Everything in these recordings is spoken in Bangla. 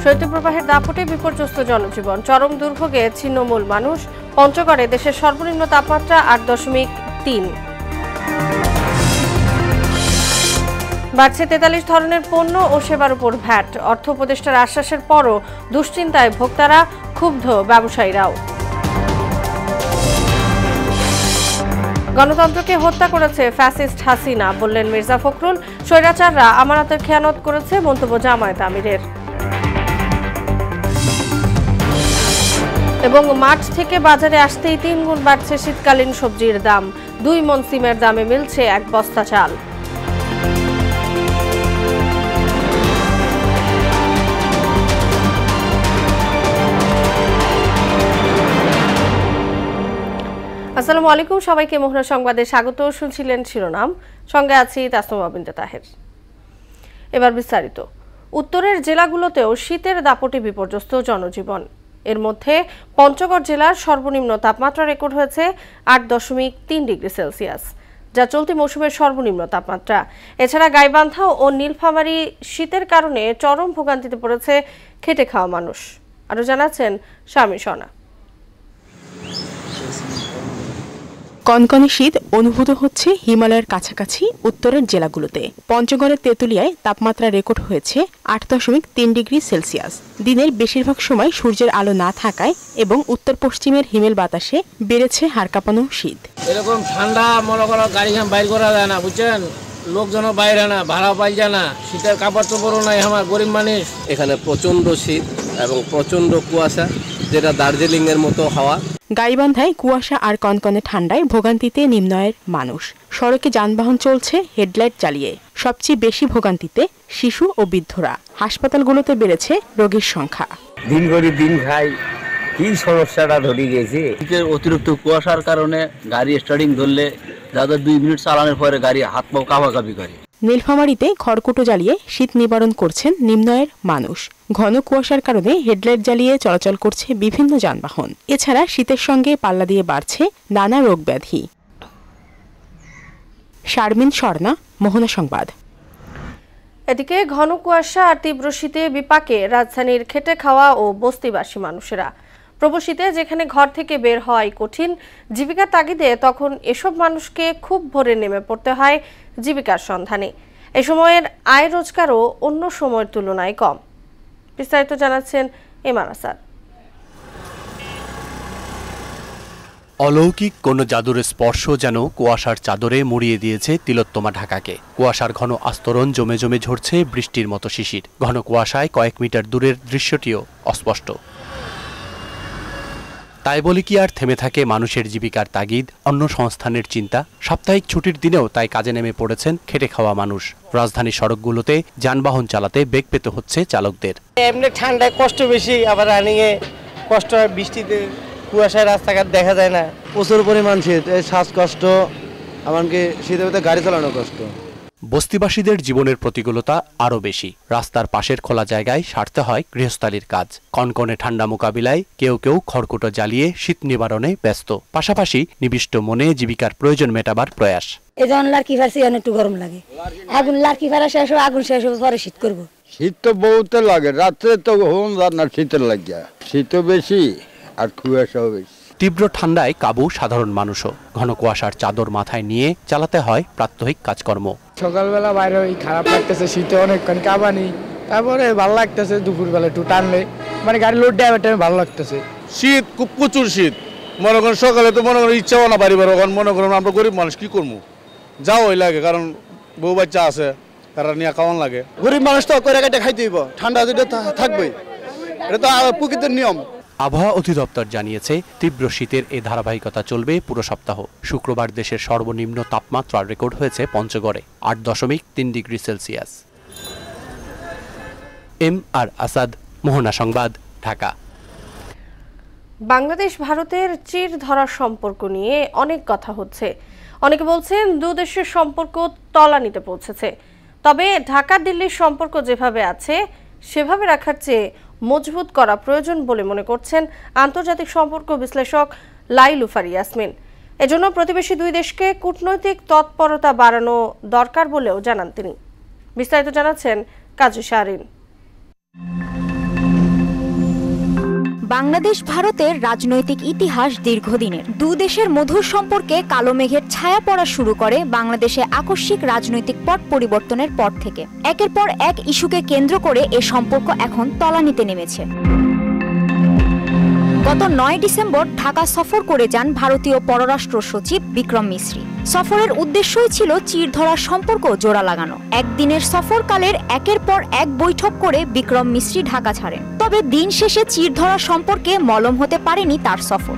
শৈত্যপ্রবাহের দাপটে বিপর্যস্ত জনজীবন, চরম দুর্ভোগে ছিন্নমূল মানুষ। পঞ্চগড়ে দেশের সর্বনিম্ন তাপমাত্রা 8.3। বাড়ছে 43 ধরনের পণ্য ও সেবার উপর ভ্যাট। অর্থ উপদেষ্টার আশ্বাসের পরও দুশ্চিন্তায় ভোক্তারা, ক্ষুব্ধ ব্যবসায়ীরাও। গণতন্ত্রকে হত্যা করেছে ফ্যাসিস্ট হাসিনা, বললেন মির্জা ফখরুল। স্বৈরাচাররা আমানতের খেয়ানত করেছে, মন্তব্য জামায়াত আমিরের। এবং মাঠ থেকে বাজারে আসতেই 3 গুণ বাড়ছে শীতকালীন সবজির দাম। 2 মণ সিমের দামে মিলছে 1 বস্তা চাল। আসসালামু আলাইকুম, সবাইকে মোহনা সংবাদে স্বাগত। শুনছিলেন শিরোনাম, সঙ্গে আছি তাসনুমা বিনতে তাহের। এবার বিস্তারিত। উত্তরের জেলাগুলোতেও শীতের দাপটে বিপর্যস্ত জনজীবন। এর মধ্যে পঞ্চগড় জেলার সর্বনিম্ন তাপমাত্রা রেকর্ড হয়েছে 8.3 ডিগ্রি সেলসিয়াস, যা চলতি মৌসুমের সর্বনিম্ন তাপমাত্রা। এছাড়া গাইবান্ধা ও নীলফামারী শীতের কারণে চরম ভোগান্তিতে পড়েছে খেটে খাওয়া মানুষ। আরও জানাচ্ছেন স্বামী সোনা। কনকনে শীত অনুভূত হচ্ছে হিমালয়ের কাছাকাছি উত্তরের জেলাগুলোতে। পঞ্চগড়ের তেঁতুলিয়ায় তাপমাত্রা রেকর্ড হয়েছে 8.3 ডিগ্রি সেলসিয়াস। দিনের বেশিরভাগ সময় সূর্যের আলো না থাকায় এবং উত্তর পশ্চিমের হিমেল বাতাসে বেড়েছে হাড় কাঁপানো শীত। এরকম ঠান্ডা মনে করো গাড়ি বাইর করা যায় না, বুঝছেন, লোকজনও বাইরে না, ভাড়া পাই যায় না, শীতের কাপড় চোপড়ও নাই, আমার গরিব মানুষ। এখানে প্রচন্ড শীত এবং প্রচন্ড কুয়াশা, যেটা দার্জিলিং এর মতো হাওয়া। গাইবান্ধায় কুয়াশা আর কনকনে ঠান্ডায় ভোগান্তিতে নিম্নয়ের মানুষ। সড়কে যানবাহন চলছে হেডলাইট জ্বালিয়ে। সবচেয়ে বেশি ভোগান্তিতে শিশু ও বৃদ্ধরা। হাসপাতালগুলোতে বেড়েছে রোগীর সংখ্যা। দিন করে দিন খাই, কি সমস্যাটা ধরে গেছে। শীতের অতিরিক্ত কুয়াশার কারণে গাড়ি স্টার্টিং ধরলে যাদের 2 মিনিট চালানোর পরে গাড়ি হাত পাও কাঁপাকাঁপি করে। নীলফামারীতে খড়কুটো জ্বালিয়ে শীত নিবারণ করছেন নিম্নয়ের মানুষ। ঘন কুয়াশার কারণে হেডলাইট জ্বালিয়ে চলাচল করছে বিভিন্ন যানবাহন। এছাড়া শীতের সঙ্গে পাল্লা দিয়ে বাড়ছে নানা রোগ ব্যাধি। শারমিন স্বর্ণা, মোহনা সংবাদ। এদিকে ঘন কুয়াশা আর তীব্র শীতে বিপাকে রাজধানীর খেটে খাওয়া ও বস্তিবাসী মানুষেরা। প্রবল শীতে যেখানে ঘর থেকে বের হওয়াই কঠিন, জীবিকার তাগিদে তখন এসব মানুষকে খুব ভোরে নেমে পড়তে হয় জীবিকার সন্ধানে। এ সময়ের আয় রোজগারও অন্য সময়ের তুলনায় কম। বিস্তারিত জানাচ্ছেন এমআর আসাদ। অলৌকিক কোনো জাদুর স্পর্শ যেন কুয়াশার চাদরে মুড়িয়ে দিয়েছে তিলোত্তমা ঢাকাকে। কুয়াশার ঘন আস্তরণ জমে জমে ঝরছে বৃষ্টির মতো শিশির। ঘন কুয়াশায় কয়েক মিটার দূরের দৃশ্যটিও অস্পষ্ট। তাই বলে কি আর থেমে থাকে মানুষের জীবিকার তাগিদ, অন্য সংস্থানের চিন্তা? সাপ্তাহিক ছুটির দিনেও তাই কাজে নেমে পড়েছেন খেটে খাওয়া মানুষ। রাজধানী সড়কগুলোতে যানবাহন চালাতে বেগ পেতে হচ্ছে চালকদের। এমনি ঠান্ডায় কষ্ট বেশি, আবার রানিংয়ে কষ্ট হয়, বৃষ্টিতে কুয়াশায় রাস্তাঘাট দেখা যায় না। প্রচুর পরিমাণ শীত, শ্বাসকষ্ট, এমনকি শীতের ভিতরে গাড়ি চালানো কষ্ট। বস্তিবাসীদের জীবনের প্রতিকূলতা আরও বেশি। রাস্তার পাশের খোলা জায়গায় সারতে হয় গৃহস্থালির কাজ। কনকনে ঠান্ডা মোকাবিলায় কেউ কেউ খড়কুটো জ্বালিয়ে শীত নিবারণে ব্যস্ত। পাশাপাশি নিবিষ্ট মনে জীবিকার প্রয়োজন মেটাবার প্রয়াস। এখন লার্কি ফারছি, একটু গরম লাগে। আগুন লার্কি ফারা শেষ হবে, আগুন শেষ হবে, পরে শীত করবো। শীত তো বহুত লাগে, রাত্রে তো হোম রান্না শীতের লাগিয়া। শীতও বেশি আর কুয়াশাও বেশি। তীব্র ঠান্ডায় কাবু সাধারণ মানুষও। ঘন কুয়াশার চাদর মাথায় নিয়ে চালাতে হয় প্রাত্যহিক কাজকর্ম। সকালবেলা বাইরে ওই খারাপ লাগতেছে, শীতে অনেকক্ষণ কাঁপানি, তারপরে ভালো লাগতেছে দুপুরবেলা একটু টানলে, মানে গাড়ি লোড দেওয়ার টাইমে ভালো লাগতেছে। শীত খুব প্রচুর শীত, মনে করেন সকালে তো মনে করেন ইচ্ছাও না বাড়ি বেরো, মনে করেন আমরা গরিব মানুষ কি করবো, যাও ওই লাগে, কারণ বউ বাচ্চা আছে, তারা নিয়ে খাওয়ান লাগে। গরিব মানুষ তো করে কেটে খাইতে দিব, ঠান্ডা যেটা থাকবেই, এটা তো প্রকৃতির নিয়ম। আবহাওয়া অধিদপ্তর জানিয়েছে তীব্র শীতের এই ধারাবাহিকতা চলবে পুরো সপ্তাহ। শুক্রবার দেশের সর্বনিম্ন তাপমাত্রা রেকর্ড হয়েছে পঞ্চগড়ে 8.3 ডিগ্রি সেলসিয়াস। এমআর আসাদ, মোহনা সংবাদ, ঢাকা। বাংলাদেশ ভারতের চির ধরা সম্পর্ক নিয়ে অনেক কথা হচ্ছে। অনেকে বলছেন দুদেশের সম্পর্ক তলানিতে পৌঁছেছে। তবে ঢাকা দিল্লির সম্পর্ক যেভাবে আছে সেভাবে রাখার চেয়ে মজবুত করা প্রয়োজন বলে মনে করছেন আন্তর্জাতিক সম্পর্ক বিশ্লেষক লাইলুফার ইয়াসমিন। এজন্য প্রতিবেশী 2 দেশকে কূটনৈতিক তৎপরতা বাড়ানো দরকার বলেও জানান তিনি। বিস্তারিত জানাচ্ছেন কাজী শাহরিন। বাংলাদেশ ভারতের রাজনৈতিক ইতিহাস দীর্ঘদিনের। দু দেশের মধুর সম্পর্কে কালো মেঘের ছায়া পড়া শুরু করে বাংলাদেশে আকস্মিক রাজনৈতিক পট পরিবর্তনের পর থেকে। একের পর এক ইস্যুকে কেন্দ্র করে এ সম্পর্ক এখন তলানিতে নেমেছে। গত 9 ডিসেম্বর ঢাকা সফর করে যান ভারতীয় পররাষ্ট্র সচিব বিক্রম মিশ্রি। সফরের উদ্দেশ্যই ছিল চিরধরা সম্পর্ক জোড়া লাগানো। একদিনের সফরকালের একের পর এক বৈঠক করে বিক্রম মিশ্রি ঢাকা ছাড়েন। তবে দিন শেষে চিরধরা সম্পর্কে মলম হতে পারেনি তার সফর।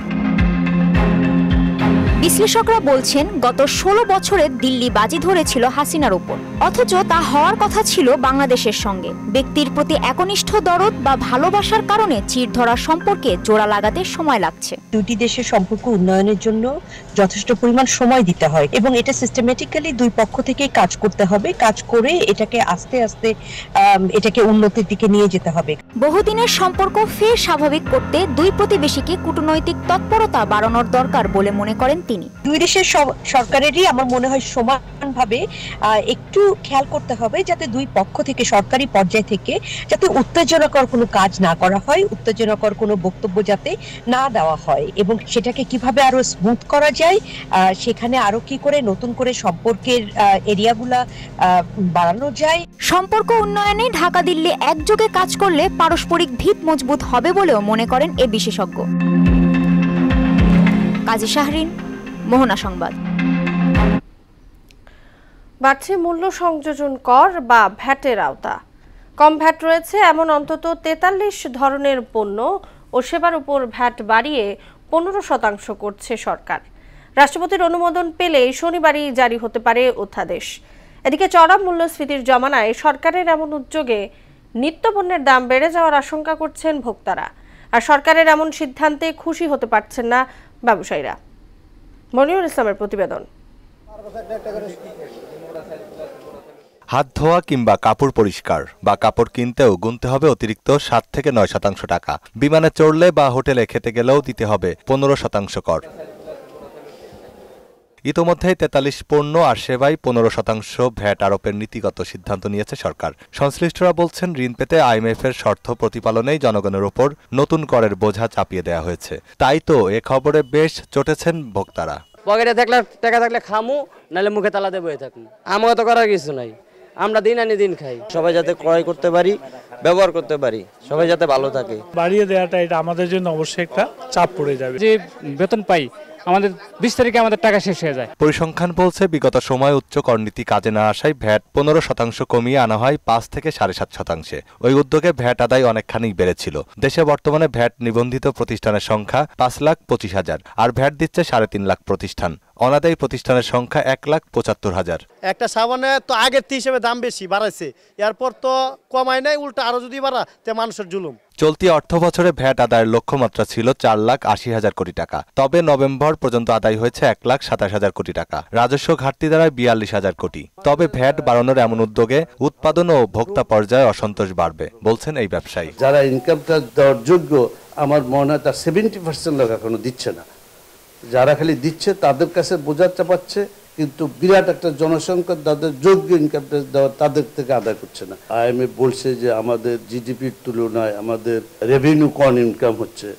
বিশ্লেষকরা বলছেন, গত 16 বছরে দিল্লি বাজি ধরেছিল হাসিনার উপর, অথচ তা হওয়ার কথা ছিল বাংলাদেশের সঙ্গে। ব্যক্তির প্রতি একনিষ্ঠ দরদ বা ভালোবাসার কারণে চিরধরা সম্পর্কে জোড়া লাগাতে সময় লাগছে। দুটি দেশের সম্পর্ক উন্নয়নের জন্য যথেষ্ট পরিমাণ সময় দিতে হয় এবং এটা সিস্টেমেটিক্যালি দুই পক্ষ থেকে কাজ করতে হবে। কাজ করে এটাকে আস্তে আস্তে এটাকে উন্নতির দিকে নিয়ে যেতে হবে। বহুদিনের সম্পর্ক ফের স্বাভাবিক করতে দুই প্রতিবেশীকে কূটনৈতিক তৎপরতা বাড়ানোর দরকার বলে মনে করেন তিনি। দুই দেশের সরকারেরই আমার মনে হয় সমানভাবে একটু খেয়াল করতে হবে যাতে দুই পক্ষ থেকে সরকারি পর্যায় থেকে যাতে উত্তেজনাকর কোনো কাজ না করা হয়, উত্তেজনাকর কোনো বক্তব্য যাতে না দেওয়া হয় এবং সেটাকে কিভাবে আরো স্মুথ করা যায়, সেখানে আরো কি করে নতুন করে সম্পর্কের এরিয়াগুলা বাড়ানো যায়। সম্পর্ক উন্নয়নে ঢাকা দিল্লি একযোগে কাজ করলে পারস্পরিক ভিত মজবুত হবে বলেও মনে করেন এ বিশেষজ্ঞ। কাজী শাহরিন, মোহনা সংবাদ। বাড়ছে মূল্য সংযোজন কর বা ভ্যাটের আওতা। কম ভ্যাট রয়েছে এমন অন্তত 43 ধরনের পণ্য ও সেবার উপর ভ্যাট বাড়িয়ে 15% করছে সরকার। রাষ্ট্রপতির অনুমোদন পেলে শনিবারই জারি হতে পারে অধ্যাদেশ। এদিকে চড়া মূল্যস্ফীতির জমানায় সরকারের এমন উদ্যোগে নিত্যপণ্যের দাম বেড়ে যাওয়ার আশঙ্কা করছেন ভোক্তারা। আর সরকারের এমন সিদ্ধান্তে খুশি হতে পারছেন না ব্যবসায়ীরা। মনিরুল ইসলামের প্রতিবেদন। হাত ধোয়া কিংবা কাপড় পরিষ্কার বা কাপড় কিনতেও গুনতে হবে অতিরিক্ত 7 থেকে 9% টাকা। বিমানে চড়লে বা হোটেলে খেতে গেলেও দিতে হবে 15% কর। ইতোমধ্যেই 43 পণ্য আর সেবায় 15% ভ্যাট আরোপের নীতিগত সিদ্ধান্ত নিয়েছে সরকার। সংশ্লিষ্টরা বলছেন, ঋণ পেতে আইএমএফের শর্ত প্রতিপালনেই জনগণের ওপর নতুন করের বোঝা চাপিয়ে দেওয়া হয়েছে। তাই তো এ খবরে বেশ চটেছেন ভোক্তারা। পকেটে থাকলে টাকা থাকলে খামু, নাহলে মুখে তালা দিয়ে বসে থাকুন। আমাকে তো করার কিছু নাই, আমরা দিন আনি দিন খাই। সবাই যাতে ক্রয় করতে পারি, ব্যবহার করতে পারি, সবাই যাতে ভালো থাকে। বাড়িয়ে দেওয়াটা এটা আমাদের জন্য অবশ্যই একটা চাপ পড়ে যাবে। যে বেতন পাই আমাদের 20 তারিখে আমাদের টাকা শেষ হয়ে যায়। পরিসংখ্যান বলছে, বিগত সময় উচ্চ করনীতি কাজে না আসায় ভ্যাট 15% কমিয়ে আনা হয় 5 থেকে 7.5%। ওই উদ্যোগে ভ্যাট আদায় অনেকখানি বেড়েছিল। দেশে বর্তমানে ভ্যাট নিবন্ধিত প্রতিষ্ঠানের সংখ্যা 5,25,000 আর ভ্যাট দিচ্ছে 3.5 লাখ প্রতিষ্ঠান। অনাদায়ী প্রতিষ্ঠানের সংখ্যা 1,75,000। একটা সাবানে তো আগের হিসেবে দাম বেশি বাড়াইছে, এরপর তো কমায় নাই, উল্টা আরো যদি বাড়া তে মানুষের জুলুম। চলতি অর্থ বছরে ভ্যাট আদায়ের লক্ষ্যমাত্রা ছিল 4,80,000 কোটি টাকা। তবে নভেম্বর পর্যন্ত আদায় হয়েছে 1,27,000 কোটি টাকা। রাজস্ব ঘাটতি দাঁড়ায় 42,000 কোটি। তবে ভ্যাট বাড়ানোর এমন উদ্যোগে উৎপাদন ও ভোক্তা পর্যায়ে অসন্তোষ বাড়বে বলছেন এই ব্যবসায়ী। যারা ইনকাম ট্যাক্স দেওয়ার যোগ্য, আমার মনে হয় তার 70% লোক এখনো দিচ্ছে না। যারা খালি দিচ্ছে তাদের কাছে বোঝা চাপাচ্ছে, কিন্তু বিরাট একটা জনসংখ্যা তাদের যোগ্য ইনকাম ট্যাক্স দেওয়া তাদের থেকে আদায় করছে না। আইএমএফ বলছে যে আমাদের জিডিপির তুলনায় আমাদের রেভিনিউ কম ইনকাম হচ্ছে,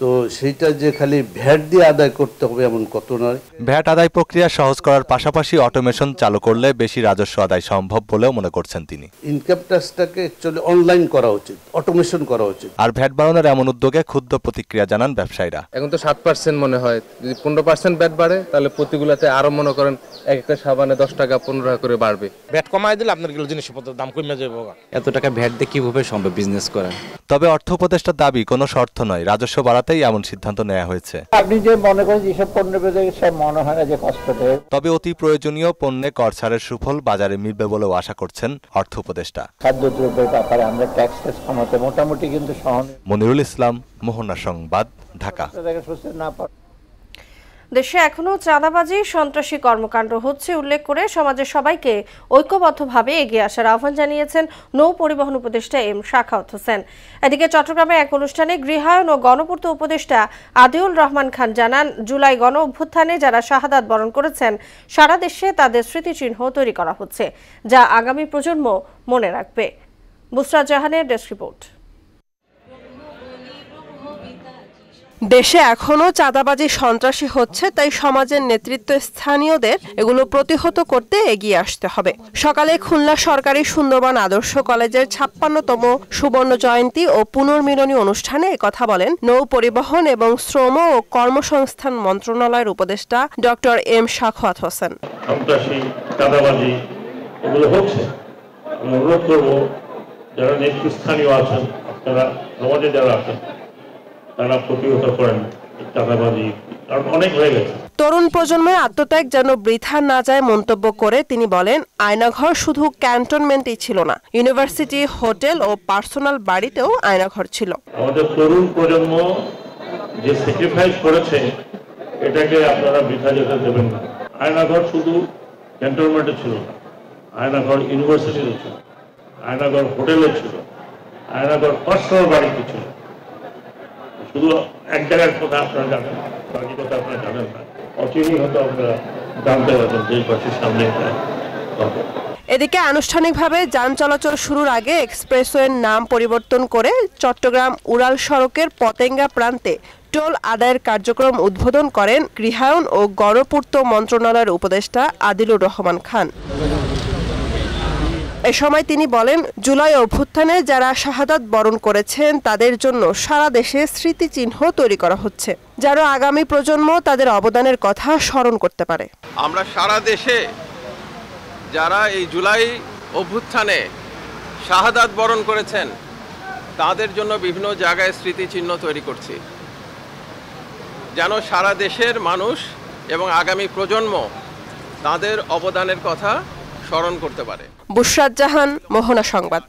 তো সেইটা যে খালি ভ্যাট দিয়ে আদায় করতে হবে এমন কত নয়। ভ্যাট আদায় প্রক্রিয়া সহজ করার পাশাপাশি অটোমেশন চালু করলে বেশি রাজস্ব আদায় সম্ভব বলেও মনে করছেন তিনি। ইনকাম ট্যাক্সটাকে অ্যাকচুয়ালি অনলাইন করা উচিত, অটোমেশন করা উচিত। আর ভ্যাট বাড়ানোর এমন উদ্যোগে ক্ষুব্ধ প্রতিক্রিয়া জানান ব্যবসায়ীরা। এখন তো 7% মনে হয়, যদি 15% ভ্যাট বাড়ে তাহলে প্রতিগুলাতে আরো মনে করেন একটা সাবানে 10 টাকা 15 টাকা করে বাড়বে। ভ্যাট কমায় দিলে আপনার গুলো জিনিসপত্রের দাম কমে যাবে। এত টাকা ভ্যাট দিয়ে কিভাবে সম্ভব বিজনেস করা? তবে অর্থ উপদেষ্টার দাবি কোনো শর্ত নয়, রাজস্ব বাড়াতেই এমন সিদ্ধান্ত নেওয়া হয়েছে। আপনি যে মনে করেন যেসব পণ্য বেঁধে সব মনে হয় না যে কষ্ট দেয়। তবে অতি প্রয়োজনীয় পণ্যে কর ছাড়ের সুফল বাজারে মিলবে বলেও আশা করছেন অর্থ উপদেষ্টা। খাদ্যদ্রব্যের ব্যাপারে আমরা ট্যাক্স কমাতে মোটামুটি কিন্তু মনিরুল ইসলাম, মোহনা সংবাদ, ঢাকা। দেশে এখনো চাঁদাবাজি, সন্ত্রাসী কর্মকাণ্ড হচ্ছে উল্লেখ করে সমাজের সবাইকে ঐক্যবদ্ধভাবে এগিয়ে আসার আহ্বান জানিয়েছেন নৌ পরিবহন উপদেষ্টা এম শাখাওয়াত হোসেন। এদিকে চট্টগ্রামে এক অনুষ্ঠানে গৃহায়ন ও গণপূর্ত উপদেষ্টা আদিউল রহমান খান জানান, জুলাই গণ অভ্যুত্থানে যারা শাহাদাত বরণ করেছেন সারা দেশে তাদের স্মৃতিচিহ্ন তৈরি করা হচ্ছে, যা আগামী প্রজন্ম মনে রাখবে। বুসরা জাহানের ডেস্ক রিপোর্ট। দেশে এখনো চাঁদাবাজি সন্ত্রাসী হচ্ছে, তাই সমাজের নেতৃত্ব স্থানীয়দের এগুলো প্রতিহত করতে এগিয়ে আসতে হবে। সকালে খুলনা সরকারি সুন্দরবন আদর্শ কলেজের ৫৬তম সুবর্ণ জয়ন্তী ও পুনর্মিলনী অনুষ্ঠানে একথা বলেন নৌ পরিবহন এবং শ্রম ও কর্মসংস্থান মন্ত্রণালয়ের উপদেষ্টা ডক্টর এম সাখাওয়াত হোসেন। সন্ত্রাসী চাঁদাবাজি এগুলো হচ্ছে, আমি অনুরোধ করবো যারা নেতৃস্থানীয় আছেন, আপনারা সমাজে যারা আছেন তারা প্রতিহত করেন চাঁদাবাজি, কারণ অনেক হয়ে গেছে। তরুণ প্রজন্মের আত্মত্যাগ যেন বৃথা না যায় মন্তব্য করে তিনি বলেন, আয়নাঘর শুধু ক্যান্টনমেন্টেই ছিল না, ইউনিভার্সিটি, হোটেল ও পার্সোনাল বাড়িতেও আয়নাঘর ছিল। আমাদের তরুণ প্রজন্ম যে স্যাক্রিফাইস করেছে এটাকে আপনারা বৃথা যেতে দেবেন না। আয়নাঘর শুধু ক্যান্টনমেন্টে ছিল না, আয়নাঘর ইউনিভার্সিটিতে ছিল, আয়নাঘর হোটেলে ছিল, আয়নাঘর পার্সোনাল বাড়িতে ছিল। শুধু এক জায়গার কথা আপনারা জানেন, বাকি কথা আপনারা জানেন না, অচিরেই হয়তো আপনারা জানতে পারবেন যে পাশের সামনে হবে। এদিকে আনুষ্ঠানিকভাবে যান চলাচল শুরুর আগে এক্সপ্রেসওয়ের নাম পরিবর্তন করে চট্টগ্রাম উড়াল সড়কের পতেঙ্গা প্রান্তে টোল আদায়ের কার্যক্রম উদ্বোধন করেন গৃহায়ন ও গণপূর্ত মন্ত্রণালয়ের উপদেষ্টা আদিলুর রহমান খান। এ সময় তিনি বলেন, জুলাই অভ্যুত্থানে যারা শাহাদাত বরণ করেছেন তাদের জন্য সারা দেশে স্মৃতিচিহ্ন তৈরি করা হচ্ছে, যারা আগামী প্রজন্ম তাদের অবদানের কথা স্মরণ করতে পারে। আমরা সারা দেশে যারা এই জুলাই অভ্যুত্থানে শাহাদাত বরণ করেছেন তাদের জন্য বিভিন্ন জায়গায় স্মৃতিচিহ্ন তৈরি করছি, যেন সারা দেশের মানুষ এবং আগামী প্রজন্ম তাদের অবদানের কথা স্মরণ করতে পারে। বুশরাত জাহান, মোহনা সংবাদ।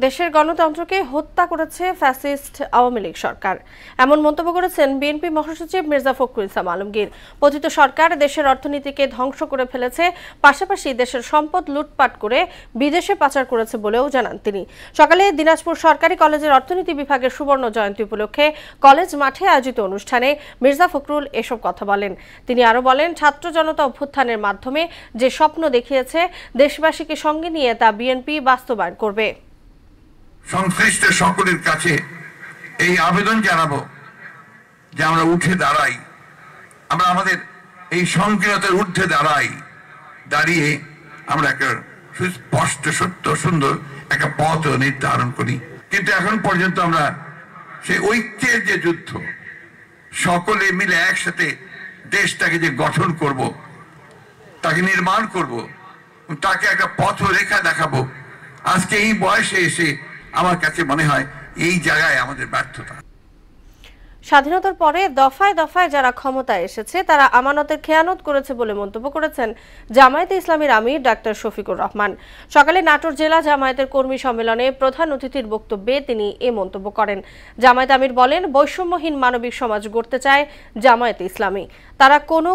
দেশের গণতন্ত্রকে হত্যা করেছে ফ্যাসিস্ট আওয়ামী লীগ সরকার, এমন মন্তব্য করেছেন বিএনপি মহাসচিব মির্জা ফখরুল ইসলাম আলমগীর। পতিত সরকার দেশের অর্থনীতিকে ধ্বংস করে ফেলেছে, পাশাপাশি দেশের সম্পদ লুটপাট করে বিদেশে পাচার করেছে বলেও জানান তিনি। সকালে দিনাজপুর সরকারি কলেজের অর্থনীতি বিভাগের সুবর্ণ জয়ন্তী উপলক্ষে কলেজ মাঠে আয়োজিত অনুষ্ঠানে মির্জা ফখরুল এসব কথা বলেন। তিনি আরও বলেন, ছাত্র জনতা অভ্যুত্থানের মাধ্যমে যে স্বপ্ন দেখিয়েছে দেশবাসীকে সঙ্গে নিয়ে তা বিএনপি বাস্তবায়ন করবে। সংশ্লিষ্ট সকলের কাছে এই আবেদন জানাবো যে আমরা উঠে দাঁড়াই, আমরা আমাদের এই সংকীর্ণতার ঊর্ধ্বে দাঁড়িয়ে আমরা একটা সুস্পষ্ট সত্য সুন্দর একটা পথ নির্ধারণ করি। কিন্তু এখন পর্যন্ত আমরা সেই ঐক্যের যে যুদ্ধ, সকলে মিলে একসাথে দেশটাকে যে গঠন করব, তাকে নির্মাণ করব, তাকে একটা পথরেখা দেখাবো, আজকে এই বয়সে এসে আমার কাছে মনে হয় এই জায়গায় আমাদের ব্যর্থতা। স্বাধীনতার পরে দফায় দফায় যারা ক্ষমতায় এসেছে তারা আমানতের খেয়ানত করেছে বলে মন্তব্য করেছেন জামায়াতে ইসলামীর আমির ডাক্তার শফিকুর রহমান। সকালে নাটোর জেলা জামায়াতের কর্মী সম্মেলনে প্রধান অতিথির বক্তব্যে তিনি এ মন্তব্য করেন। জামায়াত আমির বলেন, বৈষম্যহীন মানবিক সমাজ গড়তে চায় জামায়াতে ইসলামী, তারা কোনো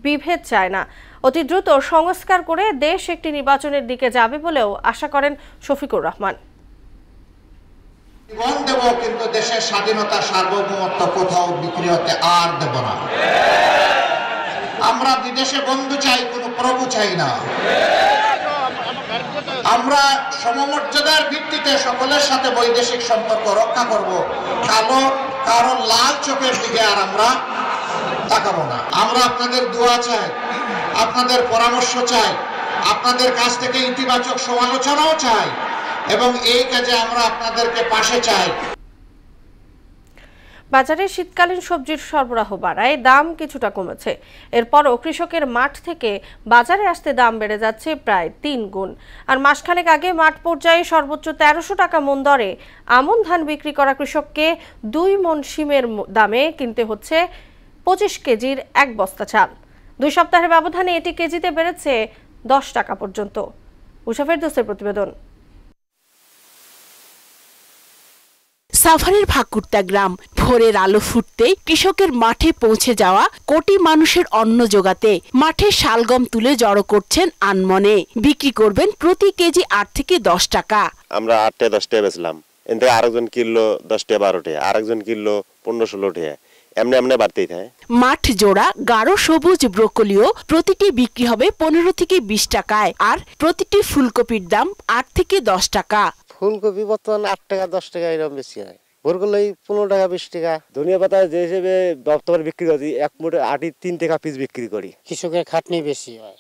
বিভেদ চায় না। অতি দ্রুত সংস্কার করে দেশ একটি নির্বাচনের দিকে যাবে বলেও আশা করেন শফিকুর রহমান। জীবন দেব, কিন্তু দেশের স্বাধীনতা সার্বভৌমত্ব কোথাও বিক্রি হতে আর দেব না। আমরা বিদেশে বন্ধু চাই, কোনো প্রভু চাই না। আমরা সমমর্যাদার ভিত্তিতে সকলের সাথে বৈদেশিক সম্পর্ক রক্ষা করব, কারো লাল চোখের দিকে আর আমরা তাকাবো না। আমরা আপনাদের দোয়া চাই, আপনাদের পরামর্শ চাই, আপনাদের কাছ থেকে ইতিবাচক সমালোচনাও চাই, এবং এই কাজে আমরা আপনাদেরকে পাশে চাই। বাজারে শীতকালীন সবজির সরবরাহ বাড়ায় দাম কিছুটা কমেছে, এরপরও কৃষকের মাঠ থেকে বাজারে আসতে দাম বেড়ে যাচ্ছে প্রায় 3 গুণ। আর মাসখানেক আগে মাঠ পর্যায়ে সর্বোচ্চ 1300 টাকা মন দরে আমন ধান বিক্রি করা কৃষককে 2 মন শিমের দামে কিনতে হচ্ছে 25 কেজির 1 বস্তা চাল। 2 সপ্তাহের ব্যবধানে এটি কেজিতে বেড়েছে 10 টাকা পর্যন্ত। উষাফের দোস্তের প্রতিবেদন। সাভারের ভাকুরতা গ্রাম, ভোরের আলো ফুটতেই কৃষকের মাঠে পৌঁছে যাওয়া কোটি মানুষের অন্ন জোগাতে মাঠে শালগম তুলে জড়ো করছেন আনমনে। বিক্রি করবেন প্রতি কেজি 8 থেকে 10 টাকা। আমরা 8 টাকা 10 টাকা বেচলাম, এতে আরেকজন কিনলো 10 টাকা 12 টাকা, আরেকজন কিনলো 15-16 টাকা, এমনি বাড়তেই থাকে। মাঠ জোড়া গাঢ় সবুজ ব্রোকলিও প্রতিটি বিক্রি হবে 15 থেকে 20 টাকায়, আর প্রতিটি ফুলকপির দাম 8 থেকে 10 টাকা। ফুলকপি বর্তমানে 8 টাকা 10 টাকা এরকম বেশি হয়, ব্রোকলি 15 টাকা 20 টাকা। ধনিয়া পাতা যে হিসেবে বর্তমানে বিক্রি করি, এক মুঠে আটি 3 টাকা পিস বিক্রি করি। কৃষকের খাটনি বেশি হয়,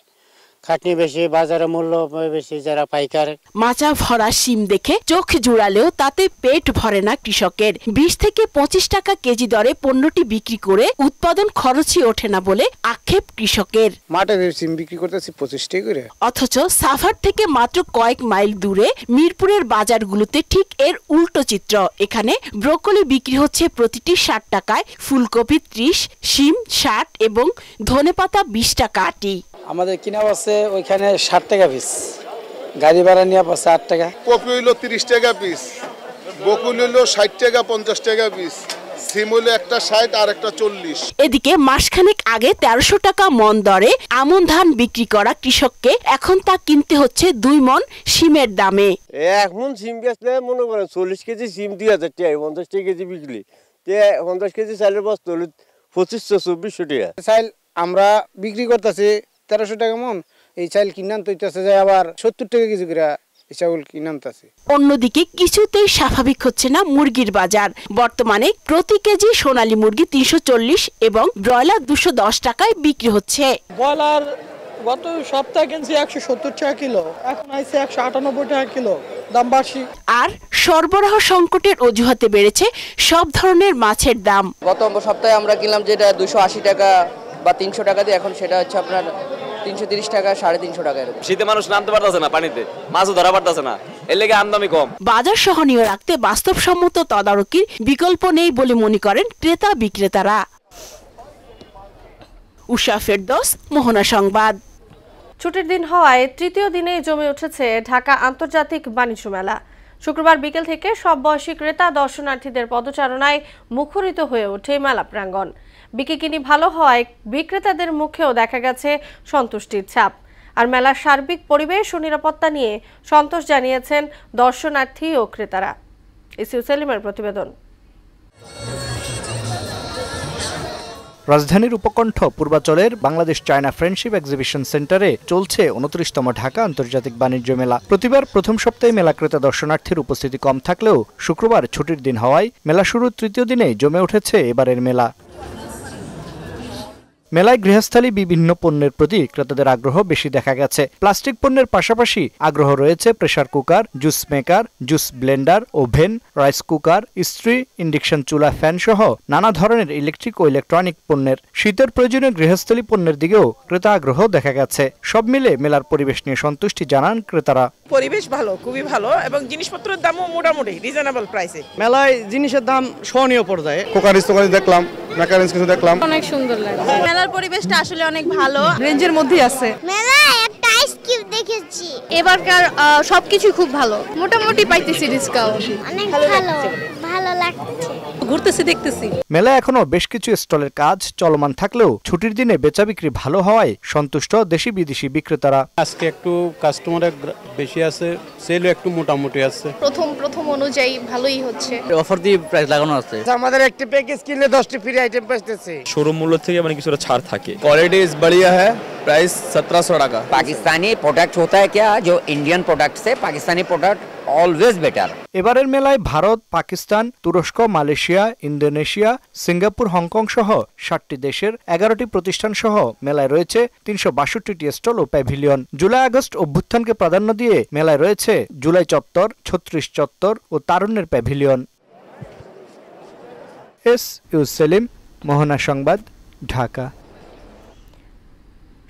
খাটনি বেশি, বাজারে মূল্য বেশি, যারা পাইকার। মাচা ভরা শিম দেখে চোখ জুড়ালেও তাতে পেট ভরে না কৃষকের। 20 থেকে 25 টাকা কেজি দরে পণ্যটি বিক্রি করে উৎপাদন খরচই ওঠে না বলে আক্ষেপ কৃষকের। মাঠে শিম বিক্রি করতেছি 25 টাকা করে, অথচ সাভার থেকে মাত্র কয়েক মাইল দূরে মিরপুরের বাজারগুলোতে ঠিক এর উল্টো চিত্র। এখানে ব্রোকলি বিক্রি হচ্ছে প্রতিটি 60 টাকায়, ফুলকপি 30, শিম 60 এবং ধনেপাতা 20 টাকা আটি। আমাদের কিনা আছে ওইখানে 60 টাকা পিস, গাড়ি ভাড়া নিয়ে পাচ্ছে 8 টাকা। কপি হইলো 30 টাকা পিস, বকুল হইলো 60 টাকা 50 টাকা পিস, সিম হইলো একটা 60 আর একটা 40। এদিকে মাসখানেক আগে 1300 টাকা মন দরে আমন ধান বিক্রি করা কৃষককে এখন তা কিনতে হচ্ছে 2 মন শিমের দামে। এক মন সিম বেচলে মনে করেন 40 কেজি সিম 2000 টাকা, 50 টাকা কেজি বিক্রি, 50 কেজি চালের বস্তা হলো 2500-2400 টাকা। চাল আমরা বিক্রি করতেছি 1300 টাকা মন, এই চাল কিনান তৈতেছে যায় আবার 70 টাকা কেজি করে এই চাউল কিনানতাছে। অন্যদিকে কিছুতেই স্বাভাবিক হচ্ছে না মুরগির বাজার। বর্তমানে প্রতি কেজি সোনালী মুরগি 340 এবং ব্রয়লার 210 টাকায় বিক্রি হচ্ছে। ব্রয়লার গত সপ্তাহে কিনছি 170 টাকা কিলো, এখন আইছে 198 টাকা কিলো, দাম বাড়ছে। আর সরবরাহ সংকটের অজুহাতে বেড়েছে সব ধরনের মাছের দাম। গত সপ্তাহে আমরা কিনলাম যেটা 280 টাকা বা 300 টাকা দিয়ে, এখন সেটা হচ্ছে আপনার 330 টাকা 350 টাকা এরকম। শীতে মানুষ নামতে পারতেছে না পানিতে, মাছও ধরা পারতেছে না, এর লেগে আমদানি কম। বাজার সহনীয় রাখতে বাস্তবসম্মত তদারকির বিকল্প নেই বলে মনে করেন ক্রেতা বিক্রেতারা। উষা ফেরদৌস, মোহনা সংবাদ। ছুটির দিন হওয়ায় তৃতীয় দিনেই জমে উঠেছে ঢাকা আন্তর্জাতিক বাণিজ্য মেলা। শুক্রবার বিকেল থেকে সব বয়সী ক্রেতা দর্শনার্থীদের পদচারণায় মুখরিত হয়ে ওঠে মেলা প্রাঙ্গণ। বিক্রি ভালো হওয়ায় বিক্রেতাদের মুখেও দেখা গেছে সন্তুষ্টির ছাপ। আর মেলার সার্বিক পরিবেশ ও নিরাপত্তা নিয়ে সন্তোষ জানিয়েছেন দর্শনার্থী ও ক্রেতারা। ইসিউ সেলিমের প্রতিবেদন। রাজধানীর উপকণ্ঠ পূর্বাচলের বাংলাদেশ চায়না ফ্রেন্ডশিপ এক্সিবিশন সেন্টারে চলছে 29তম ঢাকা আন্তর্জাতিক বাণিজ্য মেলা। প্রতিবার প্রথম সপ্তাহে মেলা ক্রেতা দর্শনার্থীর উপস্থিতি কম থাকলেও শুক্রবার ছুটির দিন হওয়ায় মেলা শুরুর তৃতীয় দিনেই জমে উঠেছে এবারের মেলা। মেলায় গৃহস্থালী বিভিন্ন পণ্যের প্রতি ক্রেতাদের আগ্রহ বেশি দেখা গেছে। প্লাস্টিক পণ্যের পাশাপাশি আগ্রহ রয়েছে pressure cooker, juice maker, juice Blender, oven, rice cooker, ইস্ত্রি, ইন্ডাকশন চুলা, ফ্যান সহ নানা ধরনের ইলেকট্রিক ও ইলেকট্রনিক পণ্যের। শীতের প্রয়োজনীয় গৃহস্থলী পণ্যের দিকেও ক্রেতা আগ্রহ দেখা গেছে। সব মিলে মেলার পরিবেশ নিয়ে সন্তুষ্টি জানান ক্রেতারা। পরিবেশ ভালো, খুবই ভালো, এবং জিনিসপত্রের দামও মোটামুটি রিজনেবল প্রাইসে। মেলায় জিনিসের দাম সহনীয় পর্যায়ে। কোকারিস দেখলাম, মেকানিক্স কিছু দেখলাম, অনেক সুন্দর লাগছে। মেলার পরিবেশটা আসলে অনেক ভালো, রেঞ্জের মধ্যেই আছে। মেলায় একটা আইসক্রিম দেখেছি, এবারকার সবকিছু খুব ভালো, মোটামুটি পাইতেছি ডিসকাউন্ট, অনেক ভালো লাগছে, ঘুরতেছি দেখতেছি। মেলায় এখনো বেশ কিছু স্টলের কাজ চলমান থাকলেও ছুটির দিনে বেচা বিক্রি ভালো হওয়ায় সন্তুষ্ট দেশি বিদেশি বিক্রেতারা। আজকে একটু কাস্টমার বেশি আছে, সেলও একটু মোটামুটি আছে। প্রথম অনুযায়ী ভালোই হচ্ছে। অফার দিয়ে প্রাইস লাগানো আছে। আমাদের একটা প্যাকেজ কিনলে 10টি ফ্রি আইটেম পাইতেছে। শোরুম মূল্য থেকে মানে কিছুটা ছাড় থাকে। क्वालिटी इज बढ़िया है, प्राइस 1700 টাকা। पाकिस्तानी प्रोडक्ट होता है क्या, जो इंडियन प्रोडक्ट से पाकिस्तानी प्रोडक्ट অলওয়েজ বেটার। এবারের মেলায় ভারত, পাকিস্তান, তুরস্ক, মালয়েশিয়া, ইন্দোনেশিয়া, সিঙ্গাপুর, হংকং সহ 60টি দেশের 11টি প্রতিষ্ঠান সহ মেলায় রয়েছে 362টি স্টল ও প্যাভিলিয়ন। জুলাই আগস্ট অভ্যুত্থানকে প্রাধান্য দিয়ে মেলায় রয়েছে জুলাই চত্বর, 36 চত্বর ও তারুণ্যের প্যাভিলিয়ন। ইউ সেলিম, মোহনা সংবাদ, ঢাকা।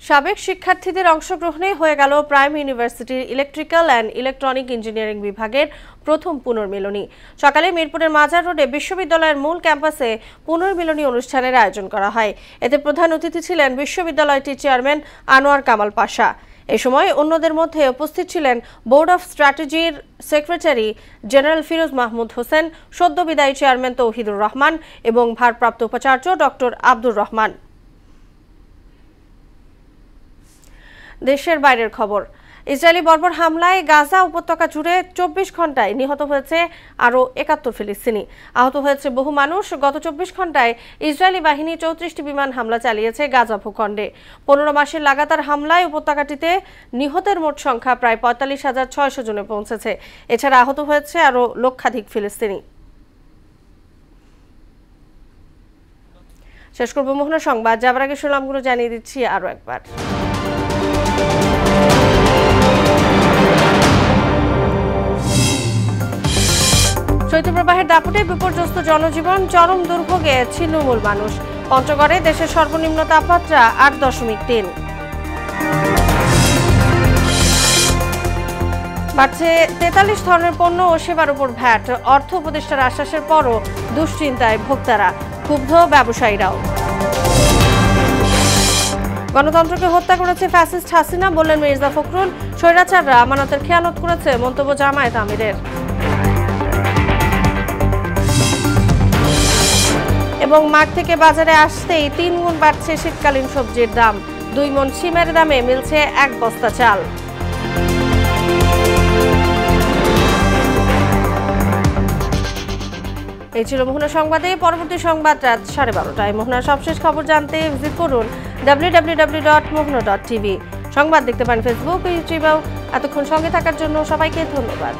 সাবেক শিক্ষার্থীদের অংশগ্রহণে হয়ে গেল প্রাইম ইউনিভার্সিটির ইলেকট্রিক্যাল অ্যান্ড ইলেকট্রনিক ইঞ্জিনিয়ারিং বিভাগের প্রথম পুনর্মিলনী। সকালে মিরপুরের মাজার রোডে বিশ্ববিদ্যালয়ের মূল ক্যাম্পাসে পুনর্মিলনী অনুষ্ঠানের আয়োজন করা হয়। এতে প্রধান অতিথি ছিলেন বিশ্ববিদ্যালয়টির চেয়ারম্যান আনোয়ার কামাল পাশা। এ সময় অন্যদের মধ্যে উপস্থিত ছিলেন বোর্ড অফ স্ট্র্যাটেজির সেক্রেটারি জেনারেল ফিরোজ মাহমুদ হোসেন, সদ্য বিদায়ী চেয়ারম্যান তৌহিদুর রহমান এবং ভারপ্রাপ্ত উপাচার্য ডক্টর আব্দুর রহমান। দেশের বাইরের খবর। ইসরায়েলি বর্বর হামলায় গাজা উপত্যকা জুড়ে 24 ঘন্টায় নিহত হয়েছে আরও 71 ফিলিস্তিনি। আহত হয়েছে বহু মানুষ। গত 24 ঘন্টায় ইসরায়েলি বাহিনী 34টি বিমান হামলা চালিয়েছে গাজা ভূখণ্ডে। 15 মাসের লাগাতার হামলায় উপত্যকাটিতে নিহতের মোট সংখ্যা প্রায় 45,600 জনে পৌঁছেছে। এছাড়া আহত হয়েছে আরও লক্ষাধিক ফিলিস্তিনি। শেষ করব মোহনা সংবাদ। যাবার আগে শিরোনামগুলো জানিয়ে দিচ্ছি আরও একবার। শৈত্যপ্রবাহের দাপটে বিপর্যস্ত জনজীবন, চরম দুর্ভোগে ছিন্নমূল মানুষ। পঞ্চগড়ে দেশের সর্বনিম্ন তাপমাত্রা 8.3। বাড়ছে 43 ধরনের পণ্য ও সেবার উপর ভ্যাট। অর্থ উপদেষ্টার আশ্বাসের পরও দুশ্চিন্তায় ভোক্তারা, ক্ষুব্ধ ব্যবসায়ীরাও। গণতন্ত্রকে হত্যা করেছে ফ্যাসিস্ট হাসিনা, বললেন মির্জা ফখরুল। স্বৈরাচাররা আমানতের খেয়ানত করেছে, মন্তব্য জামায়াত আমিরের। এবং মাঠ থেকে বাজারে আসতেই 3 গুণ বাড়ছে শীতকালীন সবজির দাম। 2 মণ সিমের দামে মিলছে 1 বস্তা চাল। এই ছিল মোহনা সংবাদে। পরবর্তী সংবাদ রাত 12:30টায়। মোহনার সবশেষ খবর জানতে ভিজিট করুন www.mohna.tv। সংবাদ দেখতে পান ফেসবুক ও ইউটিউবেও। এতক্ষণ সঙ্গে থাকার জন্য সবাইকে ধন্যবাদ।